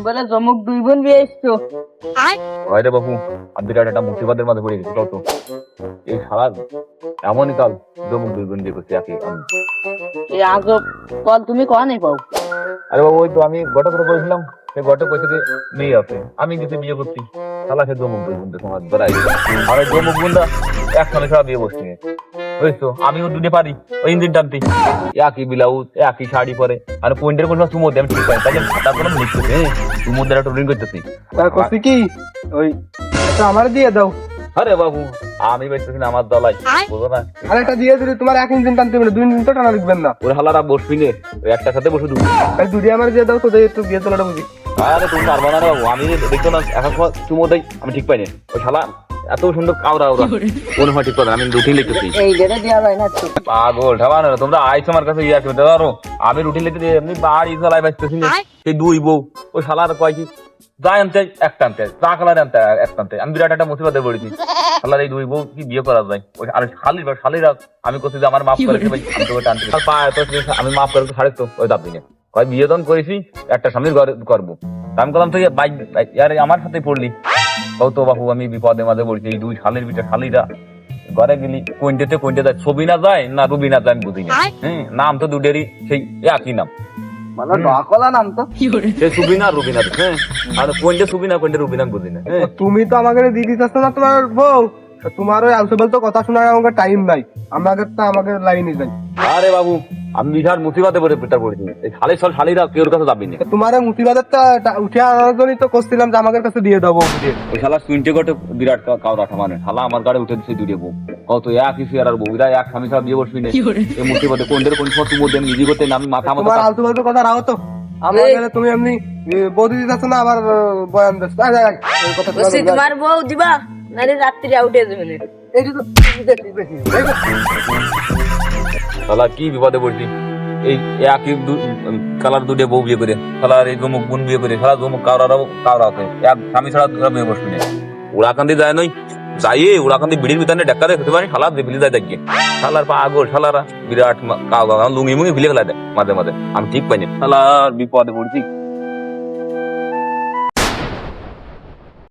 বলে জমুক দুই বোন বিয়ে এসছো। রে বাবু আমি বিরাট একটা মুসিবতের মাঝে পড়ে গেছি কত এই সারা এমনই কাল জমুক দুই বোন দিয়ে করছি একই আমি। এই আজব কল তুমি কনে পাও? আরে বাবু ওই তো আমি গটা করে বলেছিলাম সে গটা পয়সা দিয়ে মেয়ে আছে আমি কিছু বিয়ে করছি শালা সে জমুক দুই বোন সমাজ বেড়াই আর ওই জমুক বোনটা একসঙ্গে সারা বিয়ে বসছি বুঝছো আমিও দুটো পারি ওই ইঞ্জিন টানতে একই ব্লাউজ একই শাড়ি পরে আর পয়েন্টের কোনো চুমো দেয় আমি ঠিক পাই তাই তারপরে আমি লিখতেছি চুমোর দ্বারা টোলিং করতেছি করছি কি ওই আমার দিয়ে দাও। আরে বাবু আমি বেচতেছি না আমার দলাই বুঝো না আর একটা দিয়ে দিলে তোমার এক ইঞ্জিন টানতে হবে না, 2 ইঞ্জিন তো টানা লিখবেন না। ওর হালারা বসবি নে ওই একটা সাথে বসে দুটো তাই দুটি আমার দিয়ে দাও, তোদের একটু বিয়ে তোলাটা বুঝি। আরে তুমি পারবো না রে বাবু আমি দেখতো না এখন সময় চুমো দেয় আমি ঠিক পাইনি ওই শালা এত সুন্দর কাউরা ওরা মনে হয় ঠিক করে আমি রুটিন লিখতেছি এই ডেটে দেওয়া যায় না তো। পাগল ঠাবা না তোমরা আইছো আমার কাছে ইয়া করতে পারো আমি রুটিন লিখতে এমনি বাড়ি চালাই বাঁচতেছি না সেই দুই বউ ওই শালার কয় কি যাই আনতে একটা আনতে চা কালার আনতে একটা আনতে আমি বিরাট একটা মুসিবতে পড়েছি শালার এই দুই বউ কি বিয়ে করা যায় ওই আর শালিরা আমি করছি যে আমার মাফ করে ভাই আমি তোকে টানতে পায় তো আমি মাফ করে ছাড়ে তো ওই দাবি নিয়ে কয় বিয়ে দান করেছি একটা স্বামীর ঘরে করবো আমি করলাম তুই বাইক আরে আমার সাথে পড়লি কত বাবু আমি বিপদে মাঝে পড়ছি এই দুই শালের ভিতরে শালিরা ঘরে গেলি কোয়েন্টে যায় ছবি না যায় না রুবি না যায় আমি বুঝি না নাম তো দুটেরই সেই একই নাম মানে ডকলা নাম তো সে সুবিনা রুবিনা হ্যাঁ আর কোয়েন্টে সুবিনা কোয়েন্টে রুবিনা বুঝি না তুমি তো আমাকে দিয়ে দিতেছ না তোমার বউ, তোমার ওই আলসেবেল তো কথা শোনার আমাকে টাইম নাই, আমাকে লাইনে যাই। আরে বাবু আমি বিশাল মুসিবতে পড়ে পেটা পড়েছি এই শালিরা কেউর কাছে যাবি না তোমার মুসিবাদেরটা উঠে আনার জন্যই তো করছিলাম যে আমাদের কাছে দিয়ে দেবো দিয়ে। ওই শালা সুইনটে গটে বিরাট কাউরা ঠামানে শালা আমার গাড়ি উঠে দিচ্ছে দুটো বউ কত একই ফিয়ার আর বউরা এক স্বামী ছাড়া বিয়ে বসবি না এই মুসিবতে কোনদের কোন সময় তুমি ওদের নিজে করতে আমি মাথা তোমার মাথা আলতু ফালতু কথা রাখো তো, আমার গেলে তুমি এমনি বৌদি দিতেছ না আবার বয়ান দিচ্ছ। তোমার বউ দিবা নারে রাত্রি আউটে যাবে না। শালা কি বিপদে পড়ছি এই একই কালার দুটো বউ বিয়ে করে শালার এই জমুক বোন বিয়ে করে শালা জমুক কাউরা আছে এক স্বামী ছাড়া তোরা বিয়ে বসবি না উড়াকান্দি যায় নই যাইয়ে উড়াকান্দি বিড়ির ভিতরে ডাক্তারে হতে পারি শালা বিলি যায় দেখে শালার পাগল শালারা বিরাট কাউ লুঙ্গি মুঙ্গি ভিলে ফেলা দেয় মাঝে মাঝে আমি ঠিক পাইনি শালার বিপদে পড়ছি।